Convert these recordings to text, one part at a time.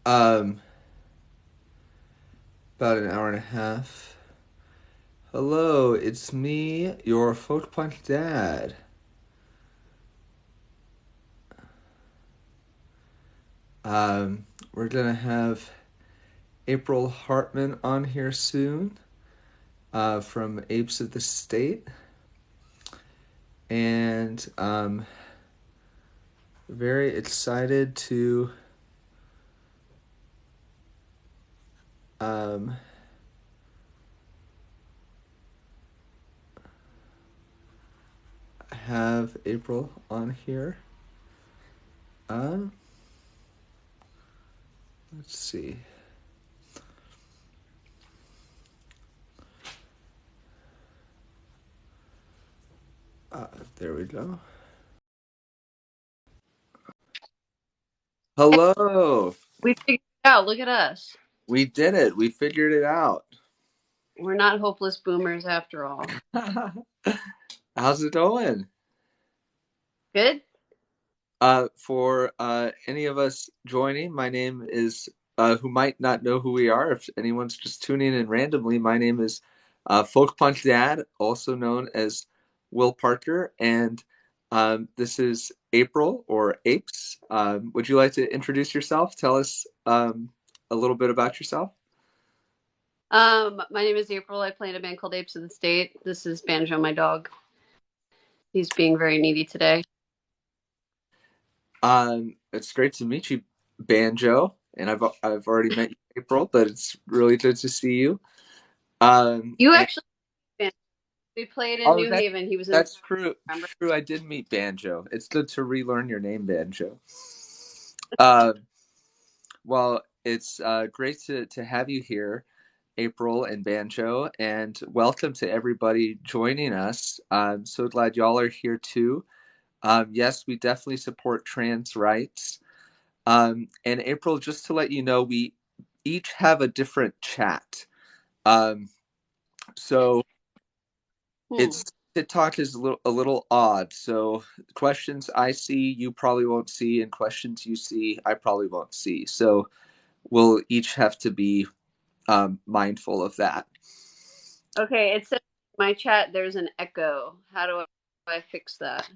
Um, about an hour and a half. Hello, it's me, your folk punk dad. We're gonna have April Hartman on here soon, from Apes of the State, and very excited to um have April on here. Uh, let's see. Uh, there we go. Hello. We figured it out. Look at us. We did it. We figured it out. We're not hopeless boomers after all. How's it going? Good? For any of us joining, my name is, who might not know who we are, if anyone's just tuning in randomly, my name is Folk Punk Dad, also known as Will Parker, and this is April or Apes. Would you like to introduce yourself? Tell us a little bit about yourself. My name is April. I play in a band called Apes of the State. This is Banjo, my dog. He's being very needy today. It's great to meet you, Banjo, and I've already met you, April, but it's really good to see you. You And actually, we played in oh, New Haven. He was in, that's true. remember? True, I did meet Banjo. It's good to relearn your name, Banjo. Uh, well, it's great to have you here, April and Banjo, and welcome to everybody joining us. I'm so glad y'all are here too. Yes, we definitely support trans rights. And April, just to let you know, we each have a different chat. Um, so Hmm. it's TikTok is a little odd. So questions I see, you probably won't see, and questions you see, I probably won't see. So we'll each have to be mindful of that. Okay, it says in my chat there's an echo. How do I fix that?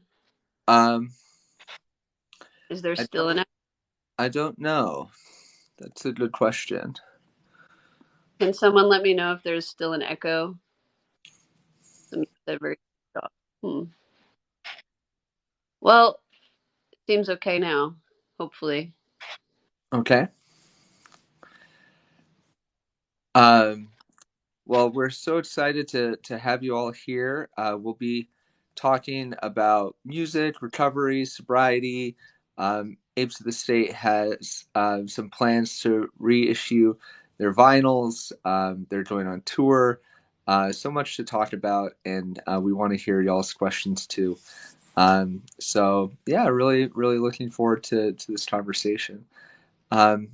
Um, Is there I still an echo? I don't know. That's a good question. Can someone let me know if there's still an echo? Very Hmm. Well, it seems okay now, hopefully. Okay. Um, Well, we're so excited to have you all here. We'll be talking about music, recovery, sobriety. Apes of the State has some plans to reissue their vinyls. They're going on tour. So much to talk about, and we want to hear y'all's questions too. So yeah, really, really looking forward to this conversation. Um,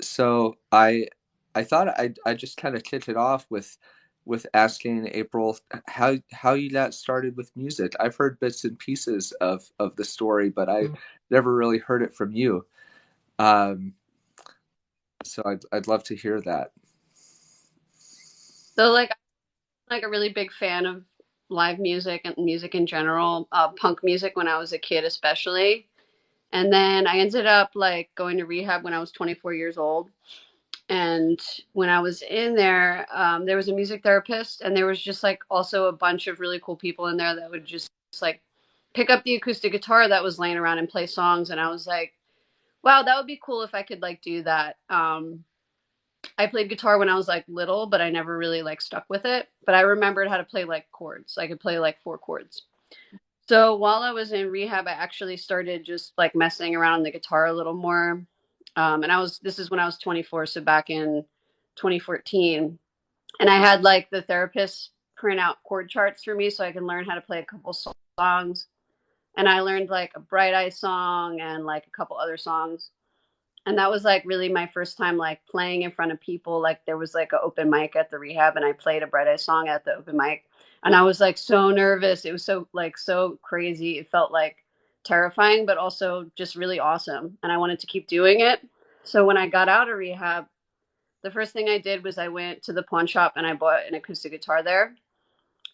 so I thought I just kind of kick it off with asking April how you got started with music. I've heard bits and pieces of the story, but I never really heard it from you. Um, so I'd love to hear that. So, like a really big fan of live music and music in general, punk music when I was a kid, especially. And then I ended up like going to rehab when I was 24 years old. And when I was in there, there was a music therapist, and there was just like also a bunch of really cool people in there that would just like pick up the acoustic guitar that was laying around and play songs. And I was like, wow, that would be cool if I could like do that. I played guitar when I was like little, but I never really like stuck with it. But I remembered how to play like chords. I could play like four chords. So while I was in rehab, I actually started just like messing around on the guitar a little more. And this is when I was 24, so back in 2014. And I had like the therapist print out chord charts for me so I can learn how to play a couple songs. And I learned like a Bright Eye song and like a couple other songs. And that was like really my first time like playing in front of people. Like there was like an open mic at the rehab, and I played a Bright Eye song at the open mic, and I was like so nervous. It was so like so crazy. It felt like terrifying but also just really awesome, and I wanted to keep doing it. So when I got out of rehab, the first thing I did was I went to the pawn shop and I bought an acoustic guitar there.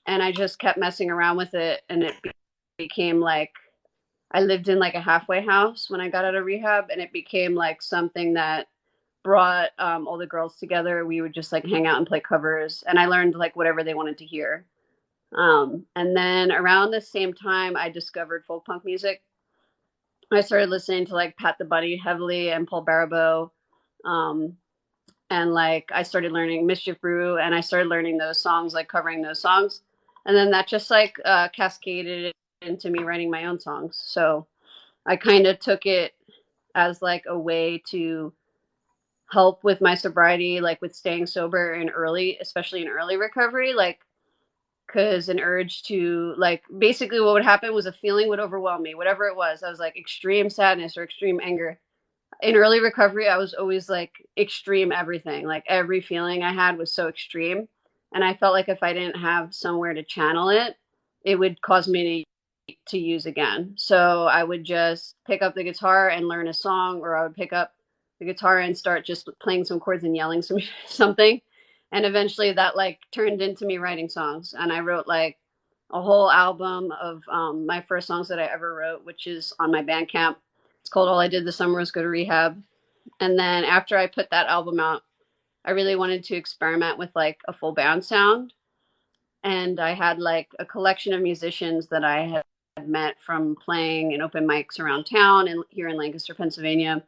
And I just kept messing around with it. And it became like I lived in like a halfway house when I got out of rehab. And it became like something that brought all the girls together. We would just like hang out and play covers. And I learned like whatever they wanted to hear. And then around the same time, I discovered folk punk music. I started listening to like Pat the Bunny heavily and Paul Barabeau. Um, and like I started learning Mischief Brew and I started learning those songs, like covering those songs. And then that just like cascaded into me writing my own songs. So I kind of took it as like a way to help with my sobriety, like with staying sober in early, especially in early recovery, like because an urge to like basically what would happen was a feeling would overwhelm me, whatever it was. I was like extreme sadness or extreme anger. In early recovery, I was always like extreme everything. Like every feeling I had was so extreme. And I felt like if I didn't have somewhere to channel it, it would cause me to use again. So I would just pick up the guitar and learn a song, or I would pick up the guitar and start just playing some chords and yelling something. And eventually that like turned into me writing songs. And I wrote like a whole album of my first songs that I ever wrote, which is on my Bandcamp. It's called All I Did This Summer Was Go to Rehab. And then after I put that album out, I really wanted to experiment with like a full band sound. And I had like a collection of musicians that I had met from playing in open mics around town and here in Lancaster, Pennsylvania.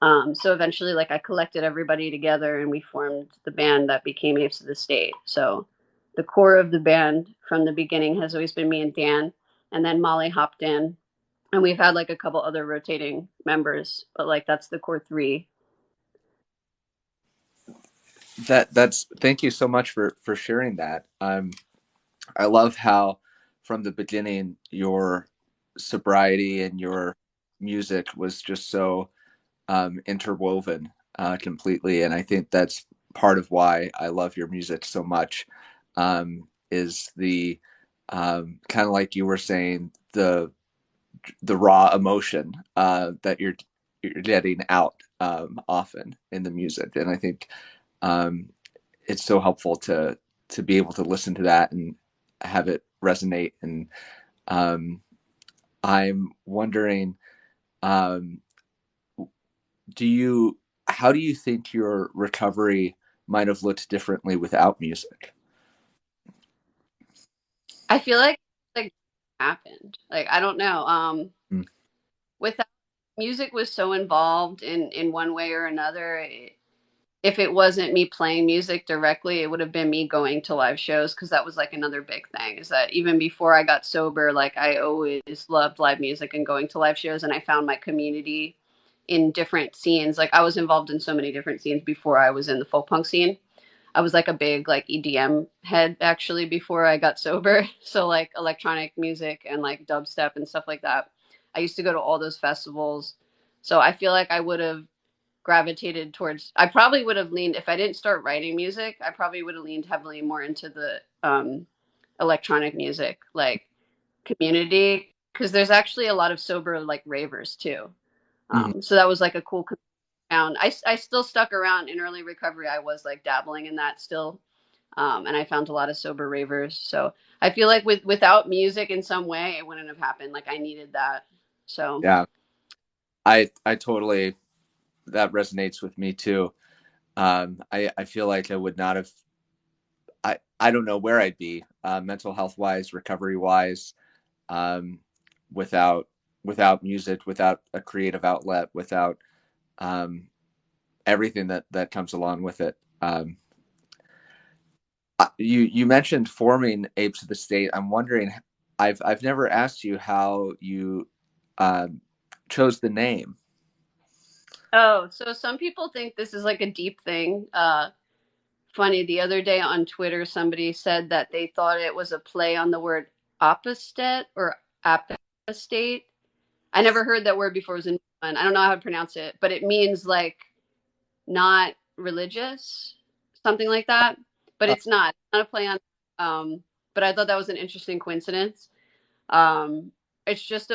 So eventually, like I collected everybody together and we formed the band that became Apes of the State. So the core of the band from the beginning has always been me and Dan, and then Molly hopped in, and we've had like a couple other rotating members, but like that's the core three. That's thank you so much for sharing that. I love how from the beginning your sobriety and your music was just so interwoven completely, and I think that's part of why I love your music so much. Is the kind of like you were saying, the raw emotion that you're getting out often in the music, and I think um, it's so helpful to be able to listen to that and have it resonate. And um, I'm wondering, um, do you how do you think your recovery might have looked differently without music? I feel like happened. Like I don't know. Mm. Without music was so involved in one way or another. If it wasn't me playing music directly, it would have been me going to live shows because that was like another big thing. Is that even before I got sober, like I always loved live music and going to live shows, and I found my community in different scenes. Like I was involved in so many different scenes before I was in the folk punk scene. I was like a big like EDM head actually before I got sober. So like electronic music and like dubstep and stuff like that. I used to go to all those festivals. So I feel like I would have gravitated towards I probably would have leaned if I didn't start writing music, I probably would have leaned heavily more into the electronic music like community because there's actually a lot of sober like ravers too. Mhm. So that was like a cool found. I still stuck around in early recovery. I was like dabbling in that still, and I found a lot of sober ravers. So I feel like without music in some way, it wouldn't have happened. Like I needed that. So Yeah, I totally that resonates with me too. I feel like I would not have. I don't know where I'd be mental health wise, recovery wise, um, without music, without a creative outlet, without um, everything that comes along with it. You mentioned forming Apes of the State. I'm wondering. I've never asked you how you um, chose the name. oh, so some people think this is like a deep thing. Funny, the other day on Twitter, somebody said that they thought it was a play on the word apostate or apostate. I never heard that word before. It was a new one. I don't know how to pronounce it, but it means like not religious, something like that. But Uh, it's not. It's not a play on. But I thought that was an interesting coincidence. Um, it's just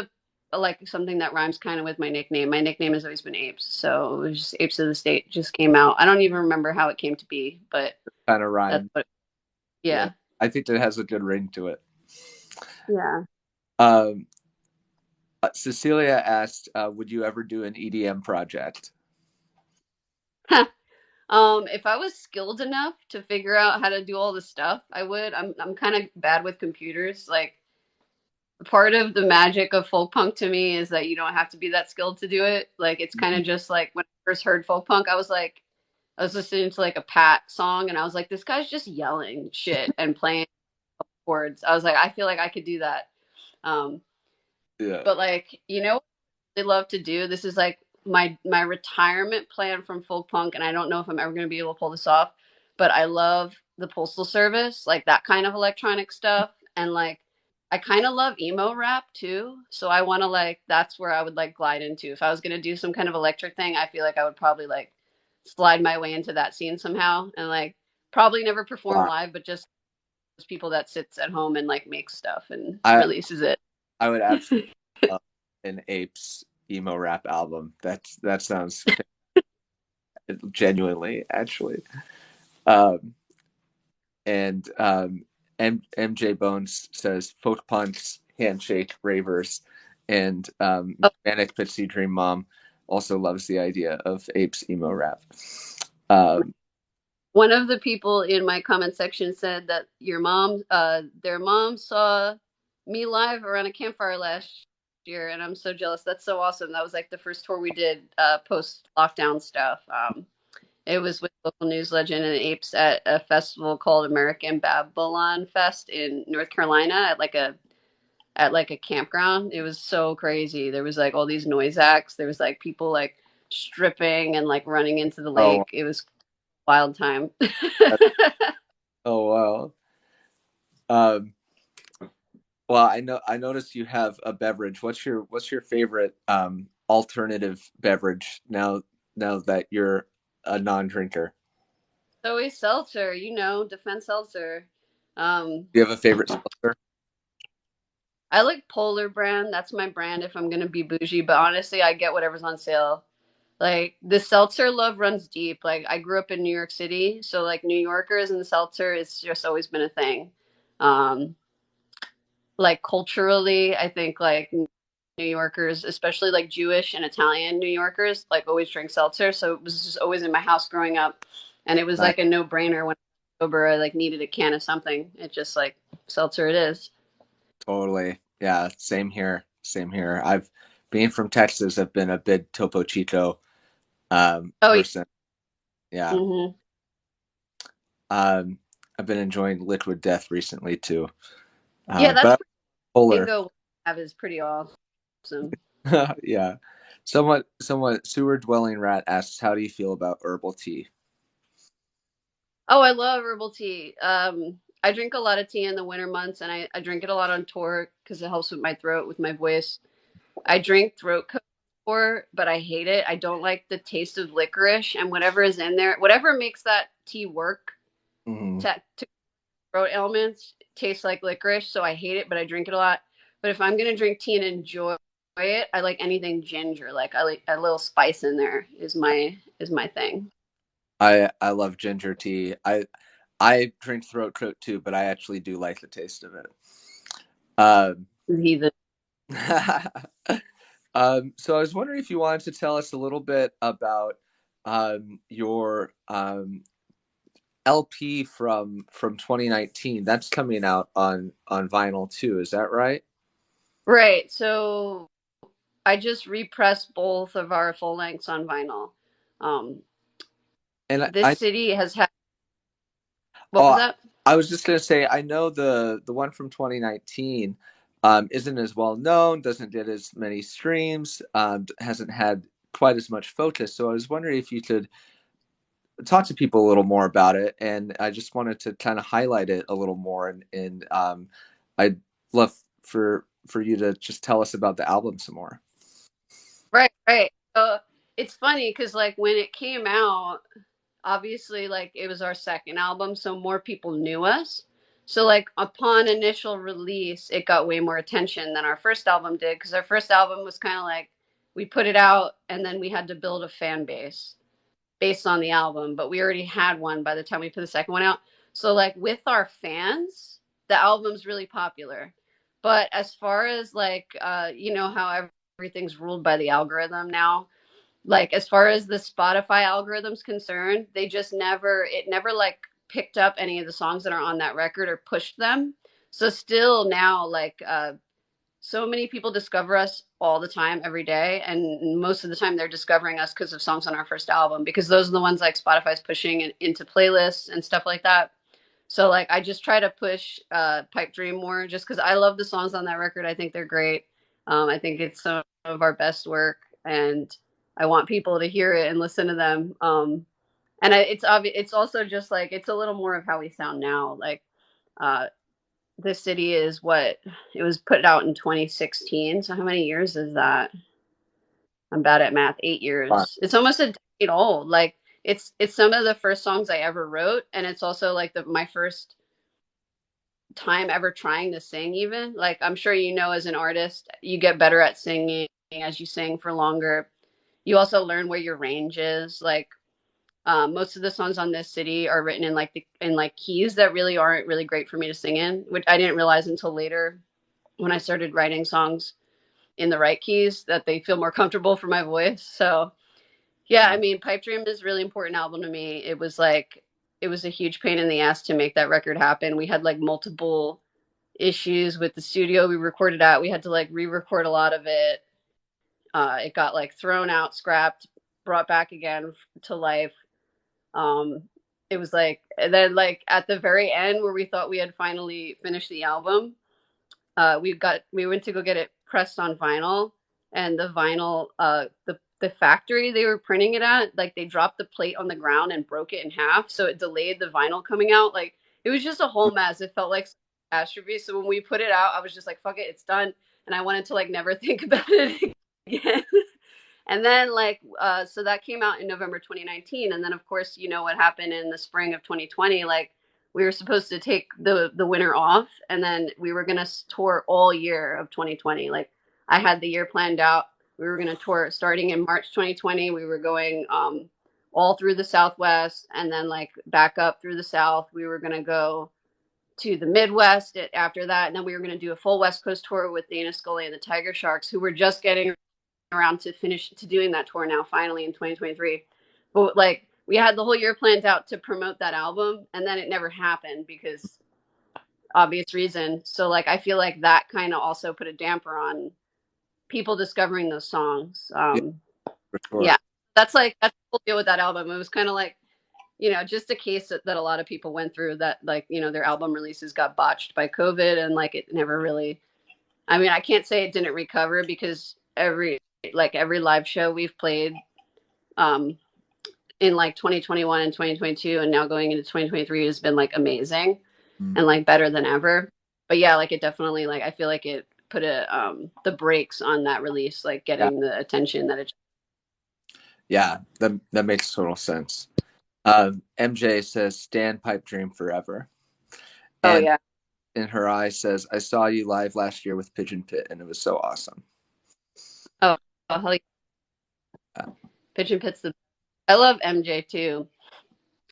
like something that rhymes kind of with my nickname. My nickname has always been Apes, so it was just Apes of the State just came out. I don't even remember how it came to be, but Kind of that's rhyme. what. Yeah, Yeah, I think that has a good ring to it. yeah. Um, Cecilia asked, "Would you ever do an EDM project?" If I was skilled enough to figure out how to do all the stuff, I would. I'm kind of bad with computers. Like part of the magic of folk punk to me is that you don't have to be that skilled to do it. Like it's kind of just like when I first heard folk punk, I was listening to like a Pat song and I was like, this guy's just yelling shit and playing chords. I was like, I feel like I could do that. Um, Yeah. but like, they love to do. This is like my retirement plan from folk punk, and I don't know if I'm ever going to be able to pull this off. But I love the Postal Service, like that kind of electronic stuff, and like I kind of love emo rap too. So I want to like that's where I would like glide into. If I was going to do some kind of electric thing, I feel like I would probably like slide my way into that scene somehow, and like probably never perform Wow. live, but just those people that sits at home and like makes stuff and I releases it. I would absolutely love an Apes emo rap album. That sounds genuinely actually. Um, and MJ Bones says folk punks, handshake, ravers, and Manic Pixie Dream Mom also loves the idea of Apes emo rap. Um, One of the people in my comment section said that their mom saw me live around a campfire last year, and I'm so jealous. That's so awesome. That was like the first tour we did post lockdown stuff. It was with local news legend and Apes at a festival called American Babylon Fest in North Carolina at like a campground. It was so crazy. There was like all these noise acts. There was like people like stripping and like running into the oh, lake. It was wild time. oh wow. Um, well, I noticed you have a beverage. What's your favorite alternative beverage now that you're a non-drinker? Always seltzer, defense seltzer. Um, Do you have a favorite seltzer? I like Polar brand. That's my brand if I'm gonna be bougie. But honestly, I get whatever's on sale. Like the seltzer love runs deep. Like I grew up in New York City, so like New Yorkers and seltzer, it's just always been a thing. Um, like culturally, I think like New Yorkers, especially like Jewish and Italian New Yorkers, like always drink seltzer. So it was just always in my house growing up, and it was Nice. like a no brainer when I was sober. I like needed a can of something. It just like seltzer it is. Totally. Yeah, same here. Same here. I've being from Texas, I've been a big Topo Chico Oh yeah. person. Yeah. Hmm. Um, I've been enjoying Liquid Death recently too. Yeah, But that's I'm polar. mango have is pretty awesome. Yeah. Somewhat sewer dwelling rat asks, how do you feel about herbal tea? Oh, I love herbal tea. I drink a lot of tea in the winter months, and I drink it a lot on tour because it helps with my throat, with my voice. I drink throat coat before, but I hate it. I don't like the taste of licorice and whatever is in there. Whatever makes that tea work Hmm. to throat ailments tastes like licorice, so I hate it, but I drink it a lot. But if I'm gonna drink tea and enjoy it, I like anything ginger. Like I like a little spice in there is my thing. I love ginger tea. I drink throat coat too, but I actually do like the taste of it. Um, Heathen. so I was wondering if you wanted to tell us a little bit about your LP from 2019. That's coming out on vinyl too. Is that right? Right. So I just repressed both of our full lengths on vinyl. Um, And this I city has had what was oh that? I was just gonna say I know the one from 2019 isn't as well known, doesn't get as many streams, hasn't had quite as much focus. So I was wondering if you could talk to people a little more about it, and I just wanted to kind of highlight it a little more, and I'd love for you to just tell us about the album some more. Right, right. It's funny because like when it came out, obviously like it was our second album, so more people knew us. So like upon initial release, it got way more attention than our first album did, because our first album was kind of like we put it out and then we had to build a fan base based on the album, but we already had one by the time we put the second one out. So like with our fans, the album's really popular. But as far as like you know how everything's ruled by the algorithm now, like as far as the Spotify algorithm's concerned, they just never it never like picked up any of the songs that are on that record or pushed them. So still now like so many people discover us all the time, every day, and most of the time they're discovering us because of songs on our first album, because those are the ones like Spotify's pushing into playlists and stuff like that. So like I just try to push Pipe Dream more, just because I love the songs on that record. I think they're great. I think it's some of our best work, and I want people to hear it and listen to them. It's obvious. It's also just like it's a little more of how we sound now. Like uh, this city is what it was put out in 2016. So how many years is that? I'm bad at math. 8 years. It's almost a decade old. Like it's some of the first songs I ever wrote, and it's also like my first time ever trying to sing. Even like I'm sure you know, as an artist, you get better at singing as you sing for longer. You also learn where your range is. Like most of the songs on this city are written in like keys that really aren't really great for me to sing in, which I didn't realize until later when I started writing songs in the right keys, that they feel more comfortable for my voice. So yeah, I mean, Pipe Dream is a really important album to me. It was a huge pain in the ass to make that record happen. We had like multiple issues with the studio we recorded at. We had to like re-record a lot of it. It got like thrown out, scrapped, brought back again to life. Um, it was like, and then like at the very end where we thought we had finally finished the album, we went to go get it pressed on vinyl, and the vinyl the factory they were printing it at, like they dropped the plate on the ground and broke it in half, so it delayed the vinyl coming out. Like it was just a whole mess. It felt like catastrophe. So when we put it out, I was just like, fuck it, it's done. And I wanted to like never think about it again. And then like so that came out in November 2019, and then of course you know what happened in the spring of 2020. Like we were supposed to take the winter off, and then we were gonna tour all year of 2020. Like I had the year planned out. We were gonna tour starting in March 2020. We were going all through the Southwest, and then like back up through the South. We were gonna go to the Midwest after that, and then we were gonna do a full West Coast tour with Dana Scully and the Tiger Sharks, who were just getting around to finish to doing that tour now finally in 2023. But like we had the whole year planned out to promote that album, and then it never happened because obvious reason. So like I feel like that kind of also put a damper on people discovering those songs. Yeah, for sure. Yeah, that's the whole deal with that album. It was kind of like, you know, just a case that a lot of people went through, that like, you know, their album releases got botched by COVID, and like it never really, I mean, I can't say it didn't recover, because every live show we've played um, in like 2021 and 2022, and now going into 2023, has been like amazing Mm. and like better than ever. But yeah, like it definitely, like I feel like it put the brakes on that release, like Yeah, getting the attention that it. yeah, that makes total sense. MJ says, "Stand Pipe Dream forever," Oh and yeah. in her eye says, "I saw you live last year with Pigeon Pit, and it was so awesome." Oh, oh hell yeah. Yeah. Pigeon Pit's the. I love MJ too.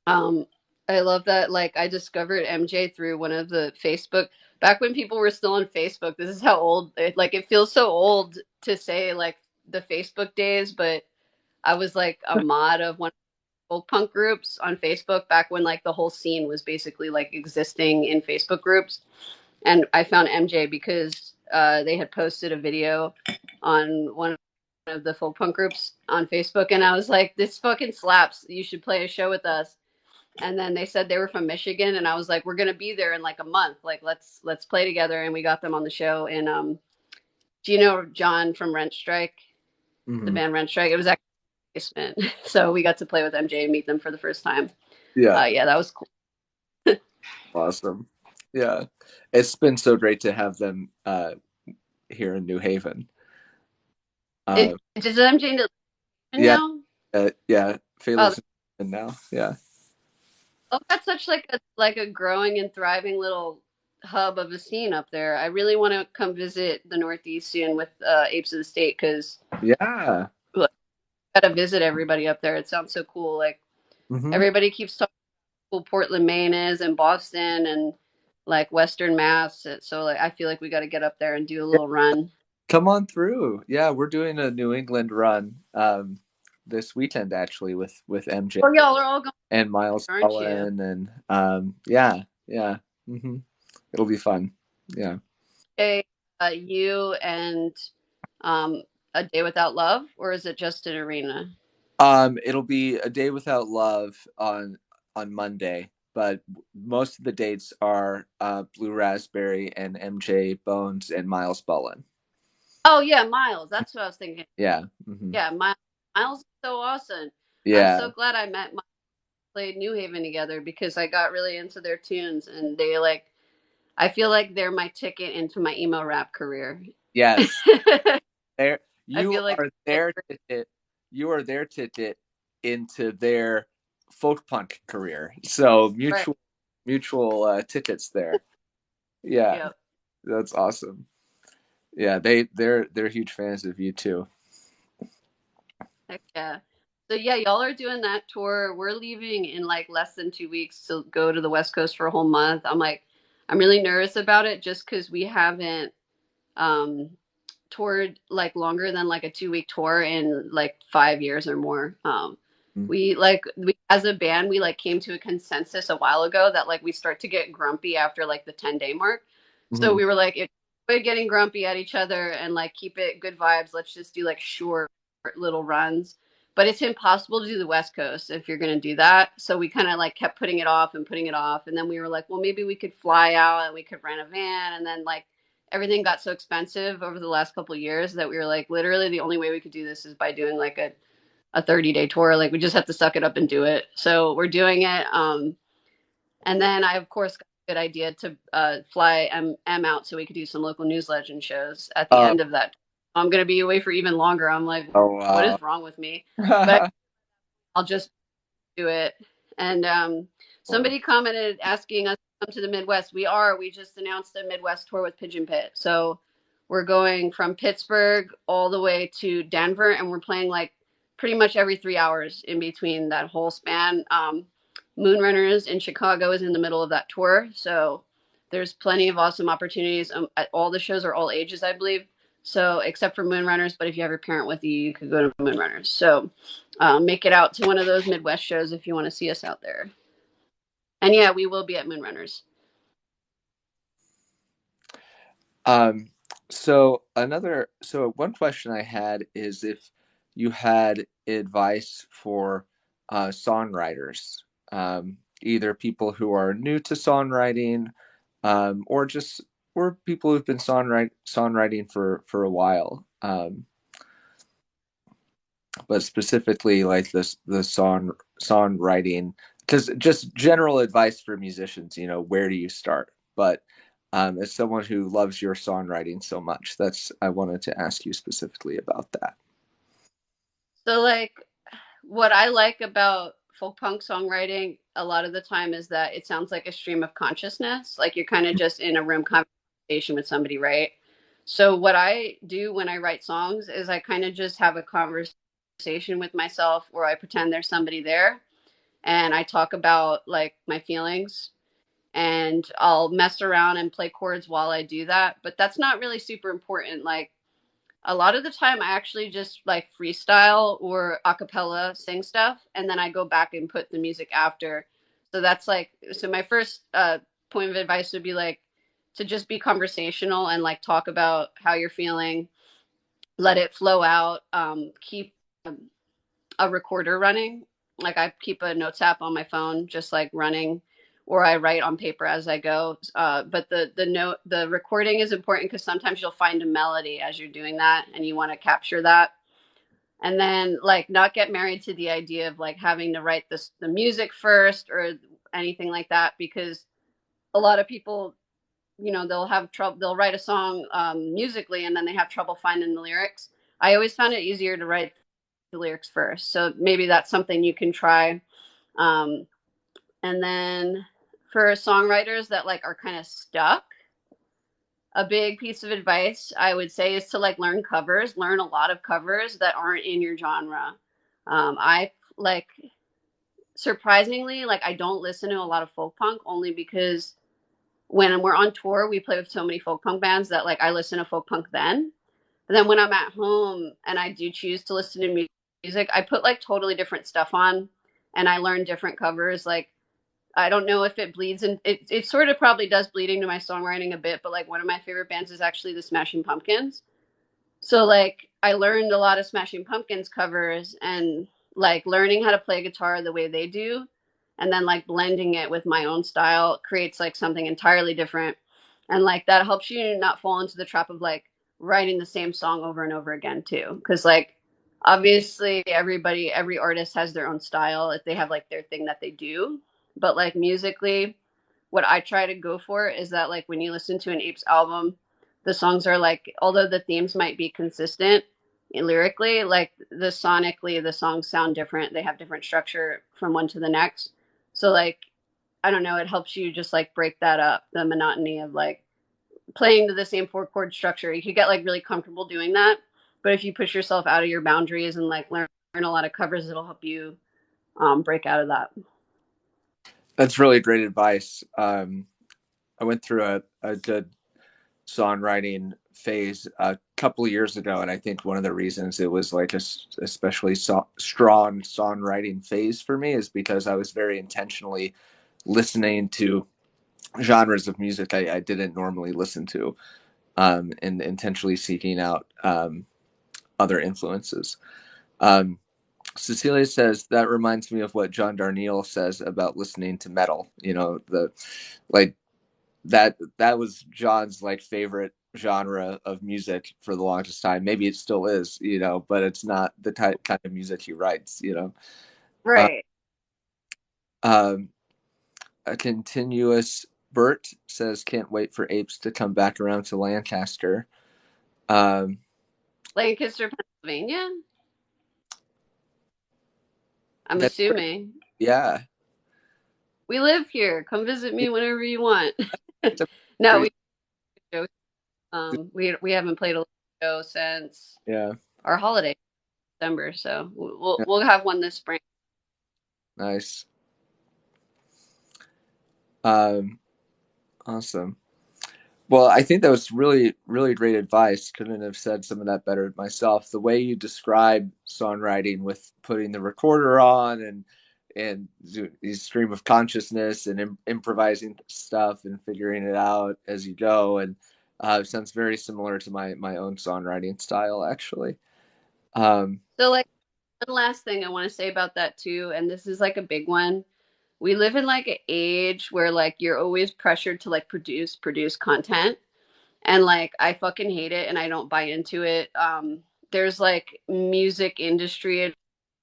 Um, I love that. Like, I discovered MJ through one of the Facebook, back when people were still on Facebook. This is how old it, like, it feels so old to say like the Facebook days, but I was like a mod of one of the folk punk groups on Facebook back when like the whole scene was basically like existing in Facebook groups. And I found MJ because they had posted a video on one of the folk punk groups on Facebook, and I was like, this fucking slaps. You should play a show with us. And then they said they were from Michigan, and I was like, we're gonna be there in like a month. Like let's play together. And we got them on the show. And do you know John from Rent Strike, the Hmm. band Rent Strike? It was actually basement, so we got to play with MJ and meet them for the first time. Yeah, Yeah, that was cool. awesome. Yeah, it's been so great to have them here in New Haven. It, Uh, does MJ yeah, now? yeah, Faye Oh, lives in now. Yeah, Oh, that's such like a growing and thriving little hub of a scene up there. I really want to come visit the Northeast soon with Apes of the State because Yeah. I gotta visit everybody up there. It sounds so cool. Like Hmm. everybody keeps talking about how cool Portland, Maine is, and Boston, and like Western Mass. So like I feel like we got to get up there and do a Yeah, little run. come on through. Yeah, we're doing a New England run this weekend actually with MJ Oh, y'all are all going, and Miles aren't you? Cullen and yeah, yeah. Hmm. It'll be fun. Yeah. Hey, you and um, A Day Without Love, or is it just an arena? It'll be A Day Without Love on Monday, but most of the dates are Blue Raspberry and MJ Bones and Miles Bullen. Oh yeah, Miles. That's what I was thinking. Yeah. Hmm. Yeah, Miles. Miles is so awesome. I'm Yeah. so glad I met Miles, played New Haven together because I got really into their tunes and they like. I feel like they're my ticket into my emo rap career. Yes. There I you feel like are their ticket. You are their ticket into their folk punk career. So right. mutual tickets there. Yeah, Yep. that's awesome. Yeah, they're huge fans of you too. Heck yeah. So yeah, y'all are doing that tour. We're leaving in like less than 2 weeks to go to the West Coast for a whole month. I'm really nervous about it just because we haven't um toured like longer than like a 2 week tour in like 5 years or more. Mm-hmm. We as a band we like came to a consensus a while ago that like we start to get grumpy after like the 10-day mark. So Mm-hmm. we were like, if we're getting grumpy at each other and like keep it good vibes, let's just do like short little runs. But it's impossible to do the West Coast if you're going to do that. So we kind of like kept putting it off and putting it off. And then we were like, well, maybe we could fly out and we could rent a van. And then like everything got so expensive over the last couple of years that we were like, literally the only way we could do this is by doing like a 30-day tour. Like we just have to suck it up and do it. So we're doing it. And then I, of course, got a good idea to fly M out so we could do some local news legend shows at the Oh, end of that. I'm going to be away for even longer. I'm like, oh what wow. is wrong with me? But I'll just do it. And Well, somebody commented asking us to come to the Midwest. We just announced a Midwest tour with Pigeon Pit. So we're going from Pittsburgh all the way to Denver, and we're playing like pretty much every 3 hours in between that whole span. Moonrunners in Chicago is in the middle of that tour. So there's plenty of awesome opportunities. All the shows are all ages, I believe. So except for Moonrunners, but if you have your parent with you, you could go to Moonrunners. So make it out to one of those Midwest shows if you want to see us out there. And yeah, we will be at Moonrunners. um, so one question I had is if you had advice for songwriters, either people who are new to songwriting, or just or people who've been songwriting for a while, but specifically like this the songwriting, because just general advice for musicians, where do you start? But as someone who loves your songwriting so much, that's I wanted to ask you specifically about that. So like what I like about folk punk songwriting a lot of the time is that it sounds like a stream of consciousness. Like you're kind of just in a room conversation with somebody, right? So what I do when I write songs is I kind of just have a conversation with myself where I pretend there's somebody there and I talk about like my feelings and I'll mess around and play chords while I do that. But that's not really super important. Like a lot of the time, I actually just like freestyle or acapella sing stuff, and then I go back and put the music after. So that's like, so my first point of advice would be like to just be conversational and like talk about how you're feeling, let it flow out, keep a recorder running. Like I keep a notes app on my phone, just like running, or I write on paper as I go. But the recording is important because sometimes you'll find a melody as you're doing that, and you want to capture that. And then like not get married to the idea of like having to write the music first or anything like that because a lot of people they'll have trouble they'll write a song musically and then they have trouble finding the lyrics. I always found it easier to write the lyrics first. So maybe that's something you can try. Um, And then for songwriters that like are kind of stuck, a big piece of advice I would say is to like learn covers, learn a lot of covers that aren't in your genre. I like surprisingly like I don't listen to a lot of folk punk only because when we're on tour we play with so many folk punk bands that like I listen to folk punk then. But then when I'm at home and I do choose to listen to music, I put like totally different stuff on and I learn different covers. Like I don't know if it bleeds and it sort of probably does bleed into my songwriting a bit, but like one of my favorite bands is actually the Smashing Pumpkins. So like I learned a lot of Smashing Pumpkins covers and like learning how to play guitar the way they do and then like blending it with my own style creates like something entirely different. And like that helps you not fall into the trap of like writing the same song over and over again too. Cause like obviously every artist has their own style if they have like their thing that they do. But like musically, what I try to go for is that like when you listen to an Apes album, the songs are like although the themes might be consistent lyrically, like the songs sound different. They have different structure from one to the next. So like I don't know, it helps you just like break that up, the monotony of like playing to the same four chord structure. You could get like really comfortable doing that. But if you push yourself out of your boundaries and like learn a lot of covers, it'll help you break out of that. That's really great advice. I went through a good songwriting phase a couple of years ago, and I think one of the reasons it was like a especially strong songwriting phase for me is because I was very intentionally listening to genres of music I didn't normally listen to, and intentionally seeking out other influences. Um, Cecilia says that reminds me of what John Darnielle says about listening to metal. You know, the like that was John's like favorite genre of music for the longest time. Maybe it still is, you know, but it's not the kind of music he writes, you know. Uh, Right. um, a continuous Bert says can't wait for Apes to come back around to Lancaster. Um, Lancaster, Pennsylvania, I'm that's great. assuming. Yeah, We live here. Come visit me whenever you want. it's a No, pretty, we haven't played a show since yeah, our holiday December, so we'll have one this spring. nice. Um, awesome. Well, I think that was really, really great advice. Couldn't have said some of that better myself. The way you describe songwriting with putting the recorder on and the stream of consciousness and improvising stuff and figuring it out as you go, and sounds very similar to my own songwriting style, actually. Um, So like one last thing I want to say about that too, and this is like a big one. We live in like an age where like you're always pressured to like produce content. And like I fucking hate it and I don't buy into it. There's like music industry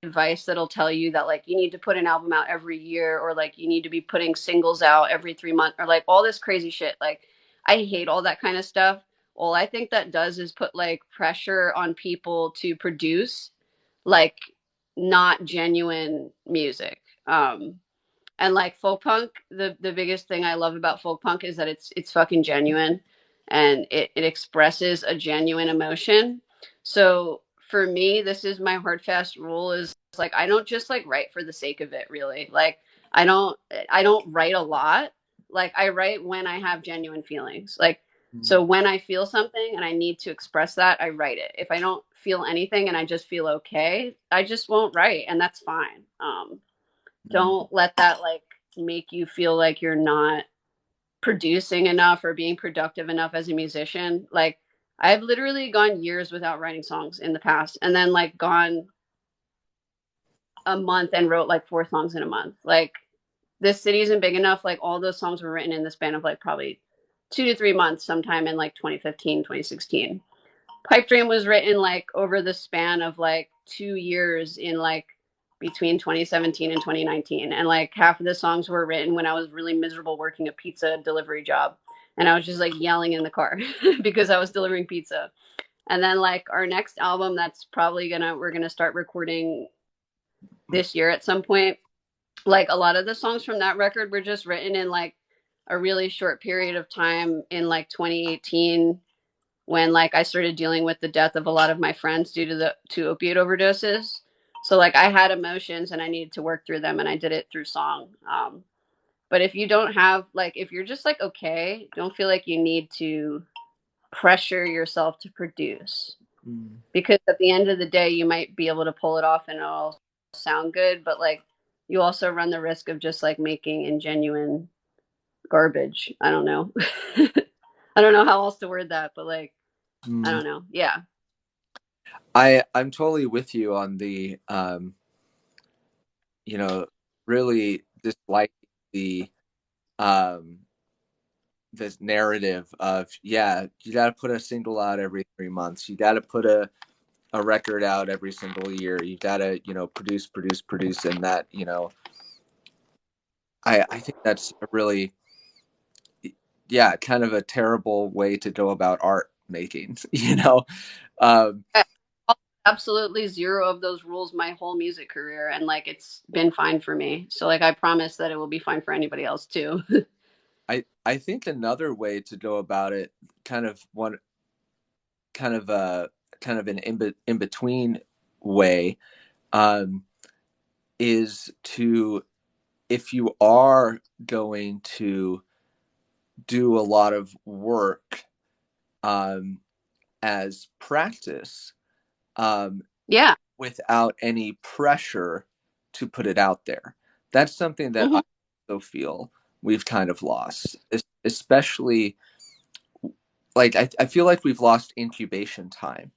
advice that'll tell you that like you need to put an album out every year or like you need to be putting singles out every 3 months or like all this crazy shit. Like I hate all that kind of stuff. All I think that does is put like pressure on people to produce like not genuine music. And like folk punk, the biggest thing I love about folk punk is that it's fucking genuine and it expresses a genuine emotion. So for me, this is my hard fast rule is like I don't just like write for the sake of it really. Like I don't write a lot. Like I write when I have genuine feelings. Like so when I feel something and I need to express that, I write it. If I don't feel anything and I just feel okay, I just won't write and that's fine. Don't let that like make you feel like you're not producing enough or being productive enough as a musician. Like I've literally gone years without writing songs in the past and then like gone a month and wrote like 4 songs in a month. Like this city isn't big enough. Like all those songs were written in the span of like probably 2 to 3 months sometime in like 2015, 2016. Pipe Dream was written like over the span of like 2 years in like between 2017 and 2019. And like half of the songs were written when I was really miserable working a pizza delivery job. And I was just like yelling in the car because I was delivering pizza. And then like our next album that's probably we're gonna start recording this year at some point like a lot of the songs from that record were just written in like a really short period of time in like 2018, when like I started dealing with the death of a lot of my friends due to the to opiate overdoses. So like I had emotions and I needed to work through them, and I did it through song. But if you don't have like, if you're just like okay, don't feel like you need to pressure yourself to produce, Mm. because at the end of the day you might be able to pull it off and it'll sound good, but like you also run the risk of just like making ingenuine garbage. I don't know. I don't know how else to word that, but like I Mm. don't know. Yeah. I'm totally with you on the you know, really dislike the um this narrative of, yeah, you got to put a single out every 3 months, you got to put a record out every single year, you got to, produce, and that, I think that's a really, yeah, kind of a terrible way to go about art making. um Absolutely zero of those rules my whole music career, and like it's been fine for me. So like I promise that it will be fine for anybody else too. I think another way to go about it, kind of one, kind of a kind of an in between way, um, is to, if you are going to do a lot of work um, as practice, um, Yeah. without any pressure to put it out there. That's something that I Hmm. also feel we've kind of lost, especially, like, I feel like we've lost incubation time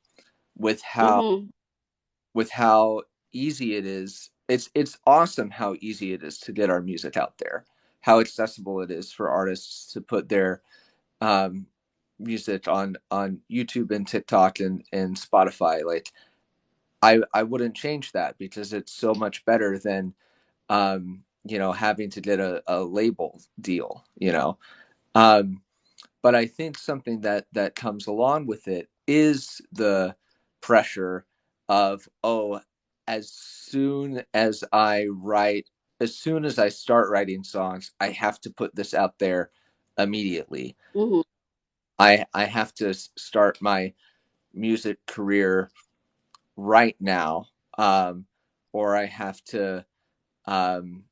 with how Hmm. with how easy it is. It's awesome how easy it is to get our music out there, how accessible it is for artists to put their um, music on YouTube and TikTok and Spotify. Like, I wouldn't change that because it's so much better than having to get a label deal. Um, but I think something that comes along with it is the pressure of, oh, as soon as I write, as soon as I start writing songs, I have to put this out there immediately. Hmm. I have to start my music career right now, or I have to, um,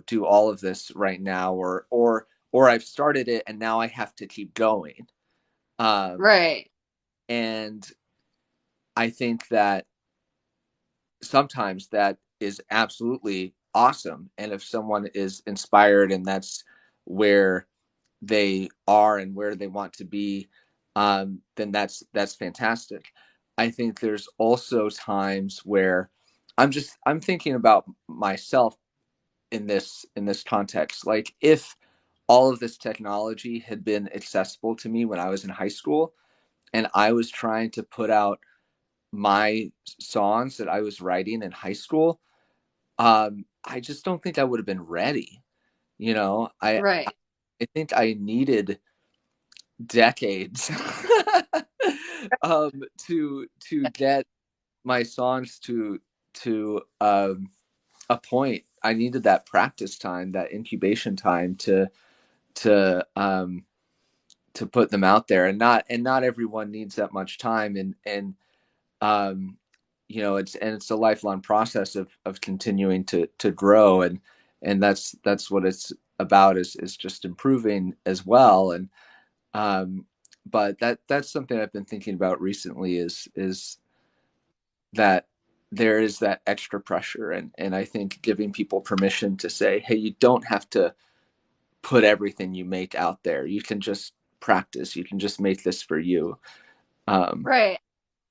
do all of this right now, or I've started it and now I have to keep going. Um, Right. and I think that sometimes that is absolutely awesome. And if someone is inspired and that's where they are and where they want to be, then that's fantastic. I think there's also times where I'm thinking about myself in this context. Like, if all of this technology had been accessible to me when I was in high school and I was trying to put out my songs that I was writing in high school, I just don't think I would have been ready. You know, Right. I think I needed decades to get my songs to a point. I needed that practice time, that incubation time to um to put them out there, and not everyone needs that much time, and um it's a lifelong process of continuing to grow, and that's what it's about, is just improving as well. And but that's something I've been thinking about recently, is that there is that extra pressure, and I think giving people permission to say, hey, you don't have to put everything you make out there, you can just practice, you can just make this for you. um Right.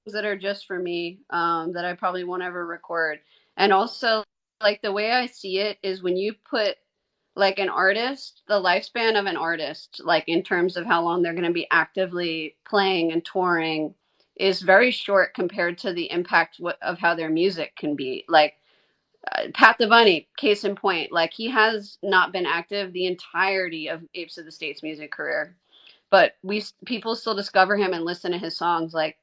That are just for me, that I probably won't ever record. And also, like the way I see it is when you put like an artist, the lifespan of an artist, like in terms of how long they're going to be actively playing and touring, is very short compared to the impact of how their music can be. Like Pat the Bunny, case in point, like he has not been active the entirety of Apes of the State's music career, but we people still discover him and listen to his songs. Like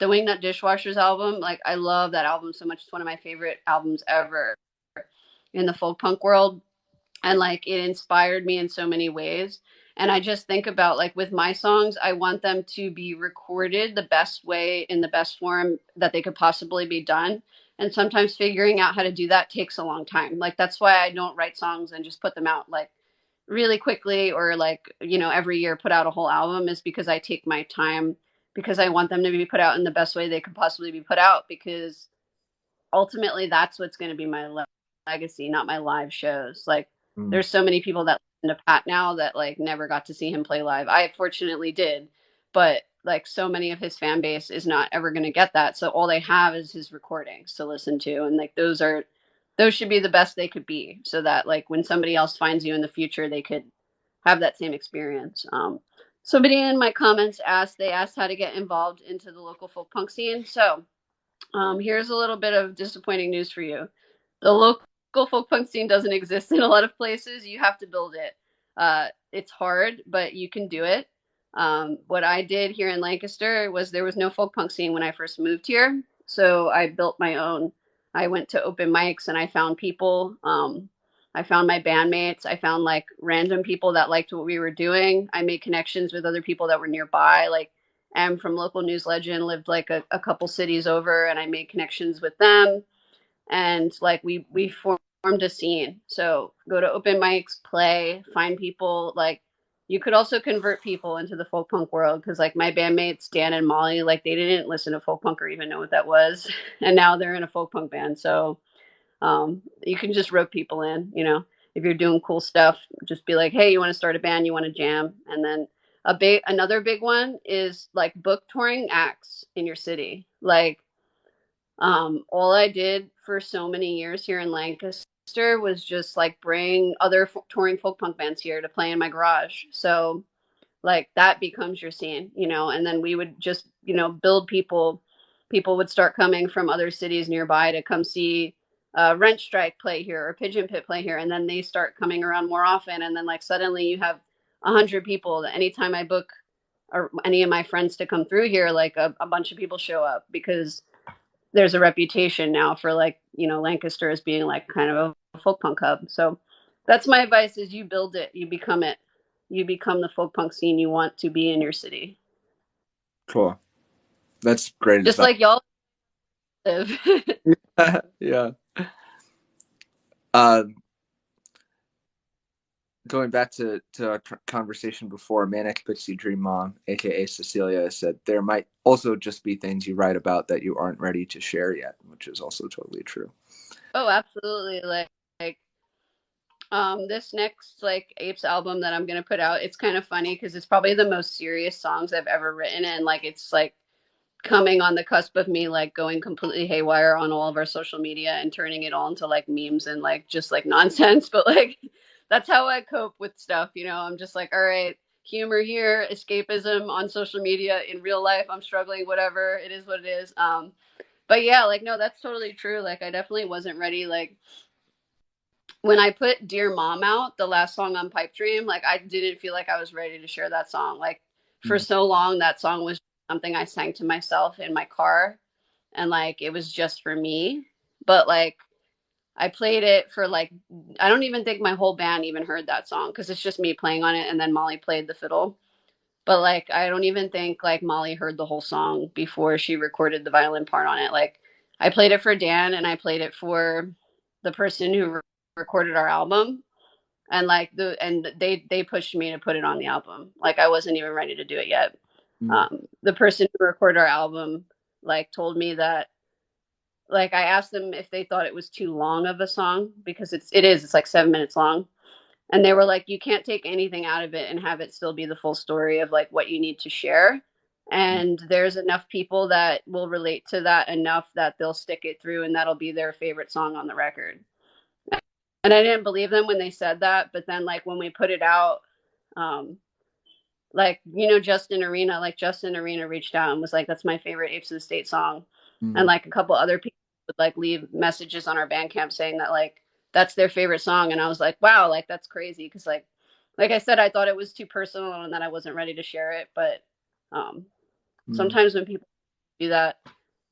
the Wingnut Dishwashers album, like I love that album so much. It's one of my favorite albums ever. in the folk punk world, and like it inspired me in so many ways. And I just think about like with my songs, I want them to be recorded the best way in the best form that they could possibly be done. And sometimes figuring out how to do that takes a long time. Like that's why I don't write songs and just put them out like really quickly, or like, you know, every year put out a whole album, is because I take my time, because I want them to be put out in the best way they could possibly be put out, because ultimately that's what's going to be my legacy, not my live shows. Like Mm. there's so many people that listen to Pat now that like never got to see him play live. I fortunately did, but like so many of his fan base is not ever going to get that. So all they have is his recordings to listen to, and like those should be the best they could be, so that like when somebody else finds you in the future, they could have that same experience. Somebody in my comments asked how to get involved into the local folk punk scene. So here's a little bit of disappointing news for you. The local folk punk scene doesn't exist in a lot of places. You have to build it. It's hard, but you can do it. What I did here in Lancaster was there was no folk punk scene when I first moved here. So I built my own. I went to open mics and I found people. I found my bandmates. I found like random people that liked what we were doing. I made connections with other people that were nearby. Like am from local news legend, lived like a couple cities over, and I made connections with them. And like we formed a scene. So go to open mics, play, find people. Like you could also convert people into the folk punk world, because like my bandmates Dan and Molly, like they didn't listen to folk punk or even know what that was, and now they're in a folk punk band. So you can just rope people in, you know, if you're doing cool stuff, just be like, hey, you want to start a band, you want to jam. And then another big one is like book touring acts in your city. Like all I did for so many years here in Lancaster was just like bring other touring folk punk bands here to play in my garage. So like that becomes your scene, you know. And then we would just, you know, build people would start coming from other cities nearby to come see Rent Strike play here or Pigeon Pit play here, and then they start coming around more often, and then like suddenly you have 100 people that anytime I book or any of my friends to come through here, like a bunch of people show up, because there's a reputation now for like, you know, Lancaster as being like kind of a folk punk hub. So that's my advice: is you build it, you become it, you become the folk punk scene you want to be in your city. Cool. That's great Just advice. like y'all live. Yeah. Um, Going back to our conversation before, Manic Pixie Dream Mom, aka Cecilia, said there might also just be things you write about that you aren't ready to share yet, which is also totally true. Oh, absolutely. Like this next like Apes album that I'm gonna put out, it's kind of funny because it's probably the most serious songs I've ever written, and like it's like coming on the cusp of me like going completely haywire on all of our social media and turning it all into like memes and like just like nonsense. But like that's how I cope with stuff, you know. I'm just like, all right, humor here, escapism on social media. In real life I'm struggling, whatever, it is what it is. But yeah, like no, that's totally true. Like I definitely wasn't ready. Like when I put Dear Mom out, the last song on Pipe Dream, like I didn't feel like I was ready to share that song. Like for Mm. so long, that song was something I sang to myself in my car, and like it was just for me. But like I played it for like, I don't even think my whole band even heard that song, because it's just me playing on it and then Molly played the fiddle. But like I don't even think like Molly heard the whole song before she recorded the violin part on it. Like I played it for Dan and I played it for the person who recorded our album, and like they pushed me to put it on the album. Like I wasn't even ready to do it yet. Mm. The person who recorded our album like told me that, like I asked them if they thought it was too long of a song, because it's like 7 minutes long, and they were like, you can't take anything out of it and have it still be the full story of like what you need to share. And there's enough people that will relate to that enough that they'll stick it through, and that'll be their favorite song on the record. And I didn't believe them when they said that, but then like when we put it out, um, like you know Justin Arena reached out and was like, that's my favorite Apes of the State song. And Mm. like a couple other people would like leave messages on our Bandcamp saying that like that's their favorite song. And I was like, wow, like that's crazy, because like I said, I thought it was too personal and that I wasn't ready to share it. But um Mm. sometimes when people do that,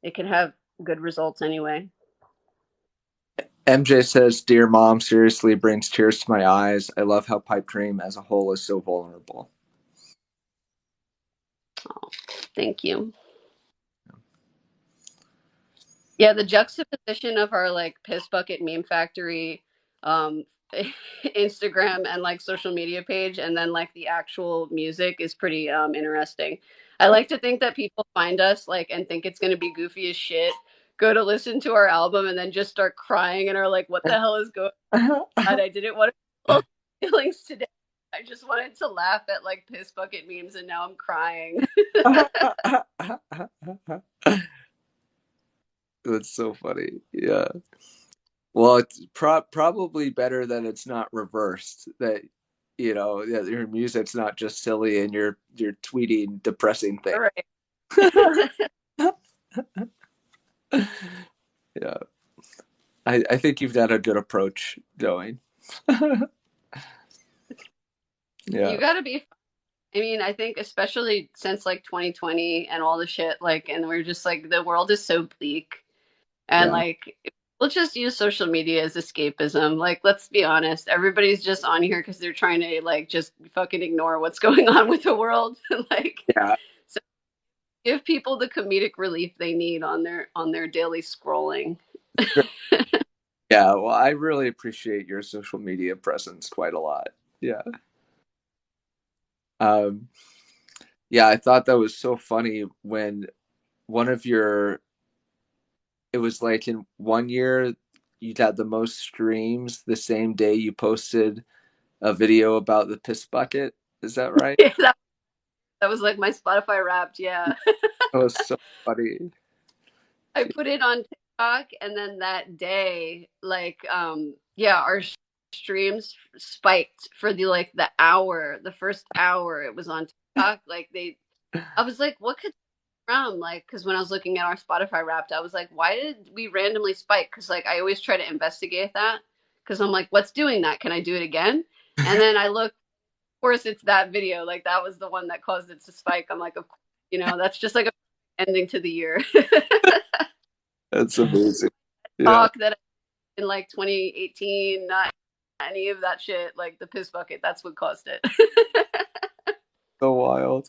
it can have good results anyway. MJ says, "Dear mom, seriously brings tears to my eyes. I love how Pipe Dream as a whole is so vulnerable." Oh, thank you. Yeah, the juxtaposition of our like piss bucket meme factory um Instagram and like social media page and then like the actual music is pretty interesting. I like to think that people find us like and think it's going to be goofy as shit, go to listen to our album and then just start crying and are like what the hell is going on? I didn't want to feel feelings today. I just wanted to laugh at like piss bucket memes and now I'm crying. That's so funny. Yeah. Well, it's probably better that it's not reversed. That that your music's not just silly and you're tweeting depressing All things. right. Yeah, I think you've got a good approach going. Yeah, You got to be. I mean, I think especially since like 2020 and all the shit, like, and we're just like, the world is so bleak. And yeah, like, we'll just use social media as escapism. Like, let's be honest, everybody's just on here because they're trying to like just fucking ignore what's going on with the world. Like, yeah. so give people the comedic relief they need on their daily scrolling. Yeah, well, I really appreciate your social media presence quite a lot. Yeah. Um, yeah, I thought that was so funny when one of your, it was like in one year you had the most streams the same day you posted a video about the piss bucket. Is that right? that, that was like my Spotify Wrapped. Yeah. That was so funny. I put it on TikTok, and then that day, like, yeah, our streams spiked for the like the hour, the first hour it was on TikTok. Like I was like, what could from like because when I was looking at our Spotify Wrapped, I was like, why did we randomly spike? Because like I always try to investigate that because I'm like, what's doing that? Can I do it again? And then I look, of course, it's that video. Like that was the one that caused it to spike. I'm like, of course, that's just like a ending to the year. That's amazing. Yeah, Talk that in like 2018, not any of that shit, like the piss bucket. That's what caused it. so wild.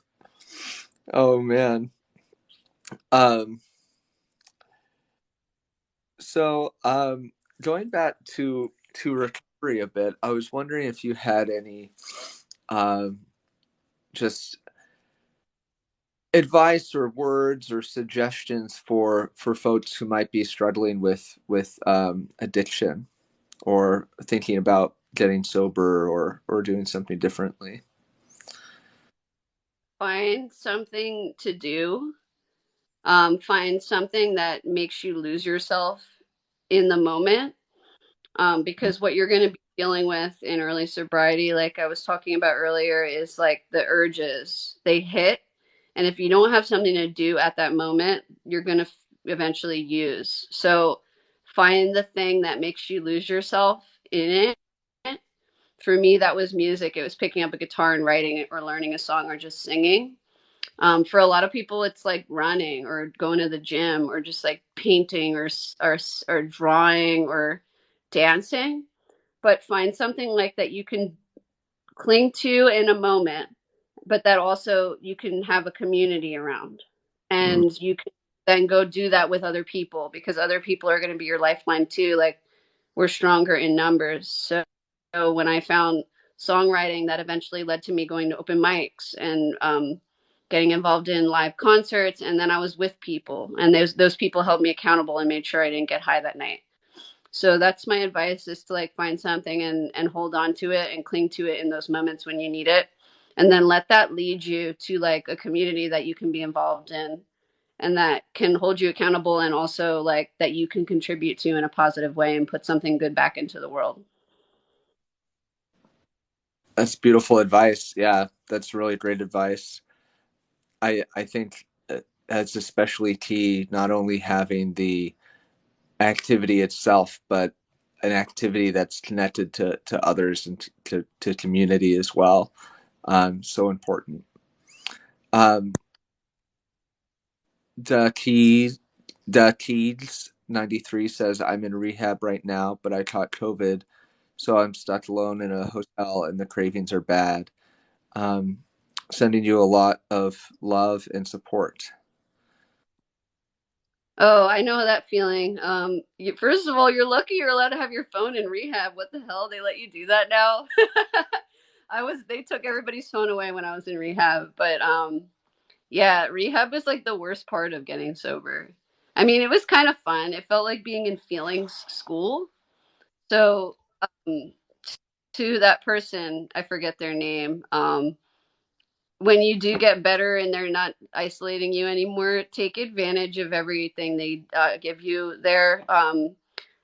Oh man. Um, so going back to recovery a bit, I was wondering if you had any um just advice or words or suggestions for folks who might be struggling with addiction or thinking about getting sober or doing something differently. Find something to do. Find something that makes you lose yourself in the moment. Because what you're going to be dealing with in early sobriety, like I was talking about earlier, is like the urges they hit. And if you don't have something to do at that moment, you're going to eventually use. So find the thing that makes you lose yourself in it. For me, that was music. It was picking up a guitar and writing it or learning a song or just singing. For a lot of people, it's like running or going to the gym or just like painting or drawing or dancing. But find something like that you can cling to in a moment, but that also you can have a community around, Mm. and you can then go do that with other people because other people are going to be your lifeline too. Like we're stronger in numbers. So when I found songwriting, that eventually led to me going to open mics and getting involved in live concerts. And then I was with people, and those people held me accountable and made sure I didn't get high that night. So that's my advice: is to like find something and hold on to it and cling to it in those moments when you need it. And then let that lead you to like a community that you can be involved in and that can hold you accountable and also like that you can contribute to in a positive way and put something good back into the world. That's beautiful advice. Yeah, that's really great advice. I think that's especially key. Not only having the activity itself, but an activity that's connected to others and to community as well. So important. Um, the keys, the keys. 93 says, I'm in rehab right now, but I caught COVID, so I'm stuck alone in a hotel and the cravings are bad. Um, Sending you a lot of love and support. Oh, I know that feeling. First of all, you're lucky you're allowed to have your phone in rehab. What the hell? They let you do that now? They took everybody's phone away when I was in rehab. But yeah, rehab was like the worst part of getting sober. I mean, it was kind of fun. It felt like being in feelings school. So, um, to that person, I forget their name. When you do get better and they're not isolating you anymore, take advantage of everything they give you there.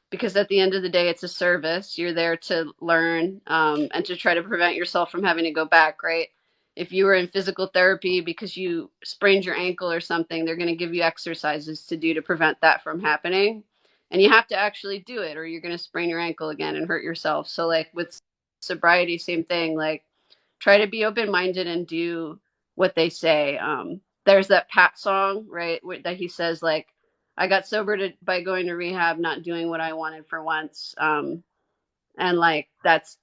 Because at the end of the day, it's a service. You're there to learn and to try to prevent yourself from having to go back, right? If you were in physical therapy because you sprained your ankle or something, they're going to give you exercises to do to prevent that from happening. And you have to actually do it, or you're going to sprain your ankle again and hurt yourself. So, like with sobriety, same thing. Like, try to be open minded and do what they say. There's that Pat song, right, that he says, like, I got sober by going to rehab, not doing what I wanted for once. And like, that's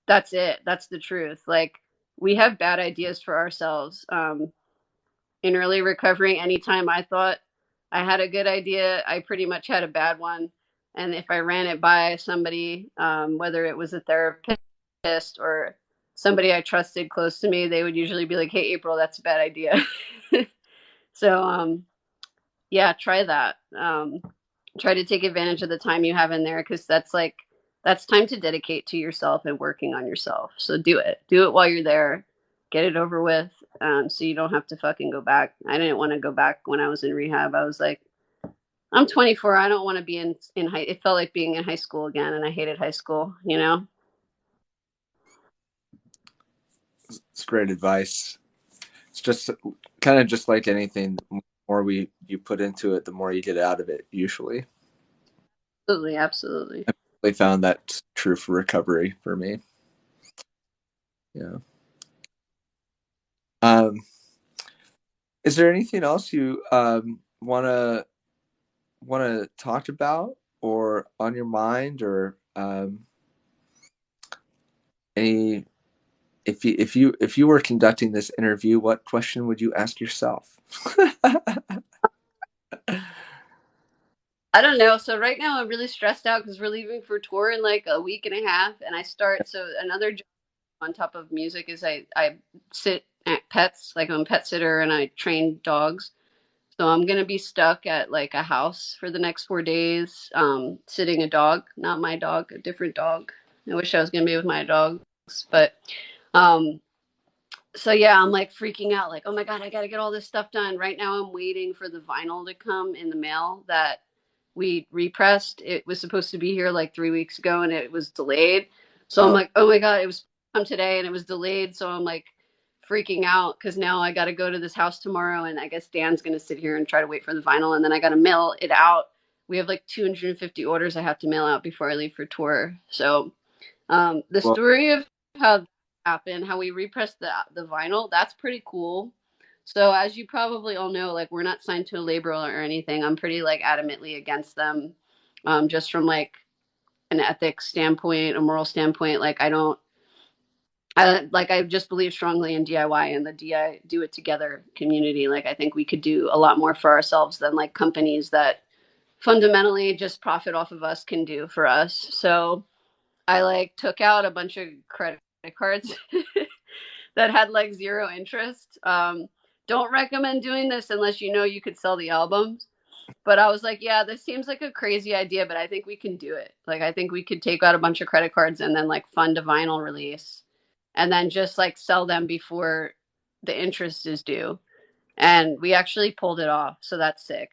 it. That's the truth. Like, we have bad ideas for ourselves. In early recovery, anytime I thought I had a good idea, I pretty much had a bad one. And if I ran it by somebody, whether it was a therapist or somebody I trusted close to me, they would usually be like, "Hey, April, that's a bad idea." So, yeah, try that. Try to take advantage of the time you have in there because that's time to dedicate to yourself and working on yourself. So do it while you're there, get it over with, so you don't have to fucking go back. I didn't want to go back when I was in rehab. I was like, I'm 24. I don't want to be in high. It felt like being in high school again, and I hated high school. You know. It's great advice. It's just kind of just like anything. The more you put into it, the more you get out of it. Usually, Absolutely, absolutely. I really found that's true for recovery for me. Yeah. Um, is there anything else you want to talk about or on your mind or any if you were conducting this interview, what question would you ask yourself? I don't know. So right now I'm really stressed out because we're leaving for tour in like a week and a half, and I start. So another job on top of music is I sit at pets, like I'm a pet sitter, and I train dogs. So I'm gonna be stuck at like a house for the next 4 days, sitting a dog, not my dog, a different dog. I wish I was gonna be with my dogs, but um, so yeah, I'm like freaking out, like, oh my god, I gotta get all this stuff done. Right now, I'm waiting for the vinyl to come in the mail that we repressed. It was supposed to be here like 3 weeks ago, and it was delayed. So I'm Oh, like, oh my god, it was come today, and it was delayed. So I'm like freaking out because now I got to go to this house tomorrow, and I guess Dan's gonna sit here and try to wait for the vinyl, and then I got to mail it out. We have like 250 orders I have to mail out before I leave for tour. So the well, story of how that happened, how we repressed the vinyl, that's pretty cool. So as you probably all know, like we're not signed to a label or anything. I'm pretty like adamantly against them, just from like an ethics standpoint, a moral standpoint. Like I don't, I just believe strongly in DIY and the DI do it together community. Like I think we could do a lot more for ourselves than like companies that fundamentally just profit off of us can do for us. So I like took out a bunch of credit cards that had like zero interest. Don't recommend doing this unless you know you could sell the albums. But I was like, yeah, this seems like a crazy idea, but I think we can do it. Like, I think we could take out a bunch of credit cards and then like fund a vinyl release and then just like sell them before the interest is due. And we actually pulled it off. So that's sick.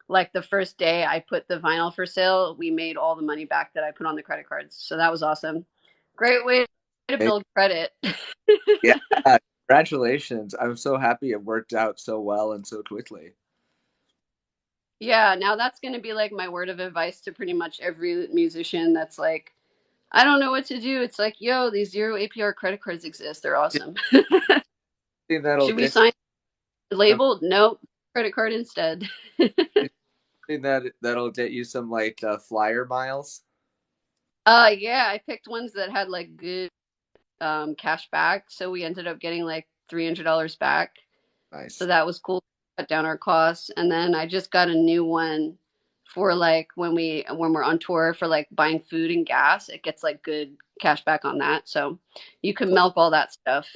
Like the first day I put the vinyl for sale, we made all the money back that I put on the credit cards. So that was awesome. Great way to okay. build credit. Yeah, congratulations. I'm so happy it worked out so well and so quickly. Yeah, now that's going to be like my word of advice to pretty much every musician that's like, I don't know what to do. It's like, yo, these zero APR credit cards exist. They're You awesome. think that'll Should we get sign the some, label? Nope. Credit card instead. that'll get you some like flyer miles. Yeah, I picked ones that had like good cash back, so we ended up getting like $300 back. So Nice. that was cool. Cut down our costs. And then I just got a new one for like when we're on tour for like buying food and gas. It gets like good cash back on that. So you can milk all that stuff.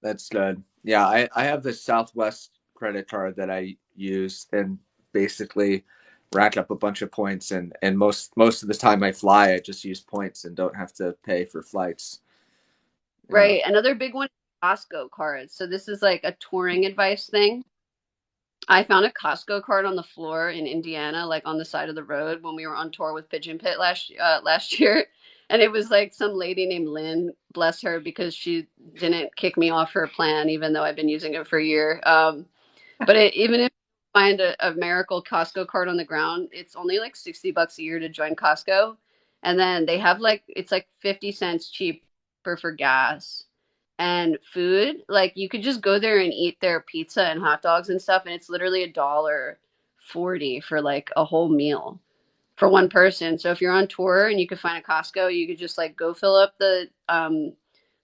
That's good. Yeah, I have the Southwest credit card that I use and basically rack up a bunch of points and most of the time I fly, I just use points and don't have to pay for flights. Yeah. Right. Another big one is Costco cards. So this is like a touring advice thing. I found a Costco card on the floor in Indiana, like on the side of the road when we were on tour with Pigeon Pit last year, and it was like some lady named Lynn, bless her, because she didn't kick me off her plan, even though I've been using it for a year. Even if you find a miracle Costco card on the ground, it's only like $60 a year to join Costco, and then they have like it's like 50 cents cheaper for gas and food. Like you could just go there and eat their pizza and hot dogs and stuff, and it's literally $1.40 for like a whole meal for one person. So if you're on tour and you could find a Costco, you could just like go fill up the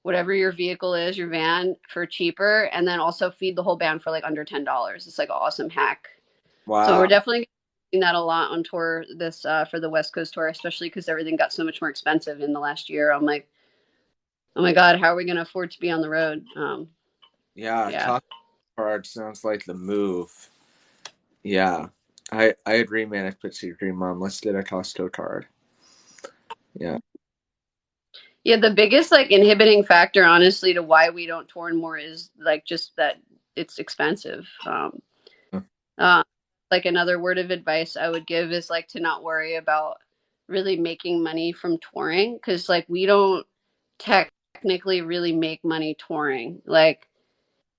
whatever your vehicle is, your van for cheaper, and then also feed the whole band for like under $10. It's like an awesome hack. So we're Wow. definitely doing that a lot on tour this for the West Coast tour, especially because everything got so much more expensive in the last year. I'm like, oh my god, how are we going to afford to be on the road? Yeah, Yeah. Costco card sounds like the move. Yeah. I agree, Manic Pixie Dream Mom. Let's get a Costco card. Yeah. Yeah, the biggest like inhibiting factor, honestly, to why we don't tour more is like just that it's expensive. Uh, like another word of advice I would give is like to not worry about really making money from touring because like we don't technically really make money touring. Like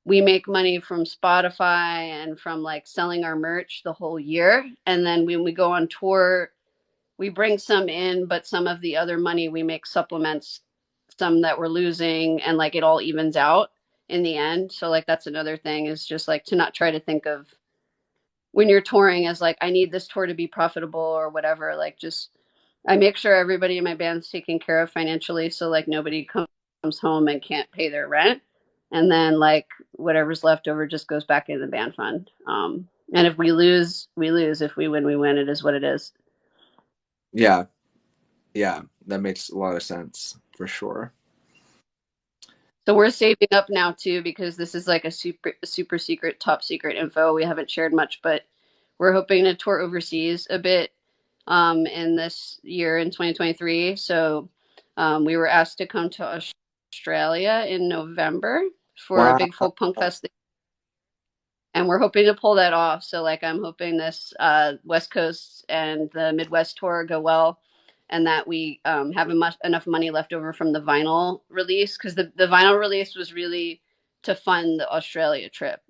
we make money from Spotify and from like selling our merch the whole year, and then when we go on tour, we bring some in, but some of the other money we make supplements some that we're losing, and like it all evens out in the end. So like that's another thing is just like to not try to think of when you're touring as like I need this tour to be profitable or whatever. Like just I make sure everybody in my band's taken care of financially, so like nobody comes home and can't pay their rent, and then like whatever's left over just goes back in the band fund. And if we lose, we lose. If we win, we win. It is what it is. Yeah. Yeah. That makes a lot of sense for sure. So we're saving up now too because this is like a super secret, top secret info. We haven't shared much, but we're hoping to tour overseas a bit in this year in 2023. So we were asked to come to Australia in November for a Wow. big folk punk fest, and we're hoping to pull that off. So like I'm hoping this West Coast and the Midwest tour go well, and that we have enough money left over from the vinyl release because the vinyl release was really to fund the Australia trip.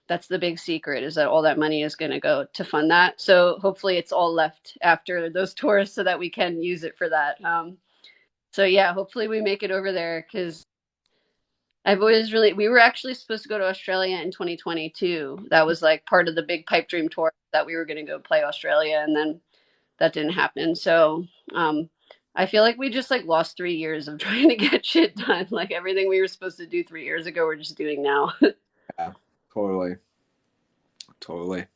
That's the big secret is that all that money is going to go to fund that. So hopefully it's all left after those tours so that we can use it for that. So yeah, hopefully we make it over there because we were actually supposed to go to Australia in 2022. That was like part of the big Pipe Dream tour that we were going to go play Australia, and then that didn't happen. So, I feel like we just like lost 3 years of trying to get shit done. Like everything we were supposed to do 3 years ago, we're just doing now. Yeah. Totally. Totally.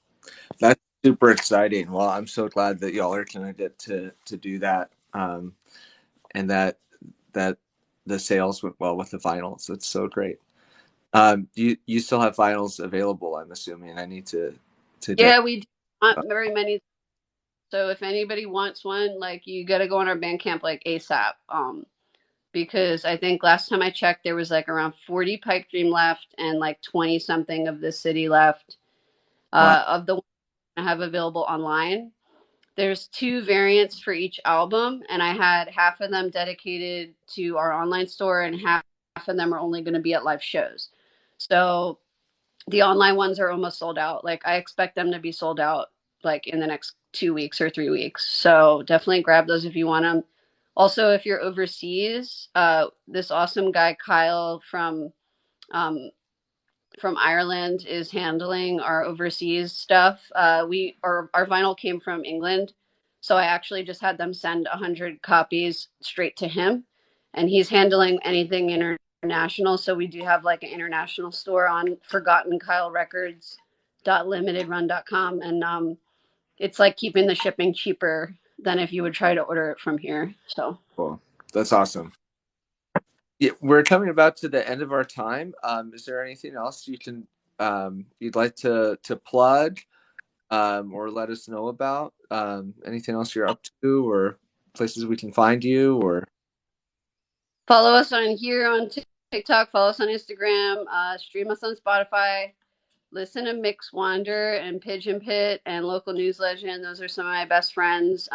That's super exciting. Well, I'm so glad that y'all are gonna get to do that, and that the sales went well with the finals. It's so great. You still have finals available? I'm assuming. I need to get. Yeah, we do not very many. So if anybody wants one, like you got to go on our Bandcamp like ASAP. Because I think last time I checked, there was like around 40 Pipe Dream left and like 20 something of the city left Wow. of the ones I have available online. There's two variants for each album, and I had half of them dedicated to our online store, and half of them are only going to be at live shows. So the online ones are almost sold out. Like I expect them to be sold out like in the next 2 weeks or 3 weeks. So definitely grab those if you want them. Also, if you're overseas, this awesome guy Kyle from um, from Ireland is handling our overseas stuff. Our vinyl came from England, so I actually just had them send 100 copies straight to him, and he's handling anything international. So we do have like an international store on Forgotten Kyle Records .limitedrun.com, and it's like keeping the shipping cheaper than if you would try to order it from here. So Cool. That's awesome. Yeah, we're coming about to the end of our time. Is there anything else you'd like to plug or let us know about? Anything else you're up to, or places we can find you, or follow us on here on TikTok, follow us on Instagram, stream us on Spotify, listen to Mix Wander and Pigeon Pit and Local News Legend. Those are some of my best friends.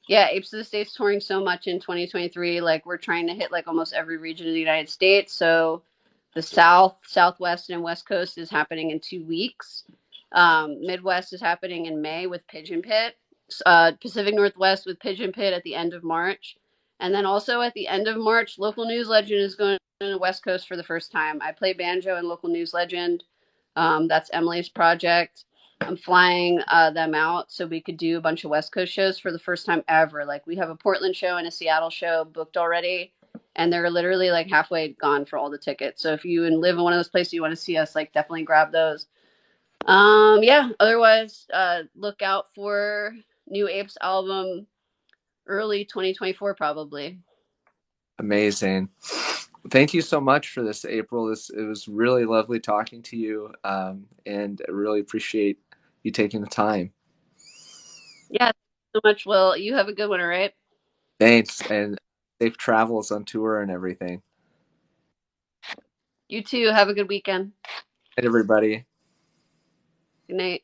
Yeah, Apes of the States touring so much in 2023. Like we're trying to hit like almost every region of the United States. So the South, Southwest, and West Coast is happening in 2 weeks. Midwest is happening in May with Pigeon Pit. Pacific Northwest with Pigeon Pit at the end of March. And then also at the end of March, Local News Legend is going to the West Coast for the first time. I play banjo in Local News Legend. That's Emily's project. I'm flying them out so we could do a bunch of West Coast shows for the first time ever. Like we have a Portland show and a Seattle show booked already, and they're literally like halfway gone for all the tickets. So if you live in one of those places you want to see us, like definitely grab those. Yeah. Otherwise, look out for new Apes album early 2024 probably. amazing. Thank you so much for this, April. It was really lovely talking to you, and I really appreciate you taking the time. Yeah. So much. Will you have a good one? All right. Thanks, and safe travels on tour and everything. You too. Have a good weekend. And everybody. Good night.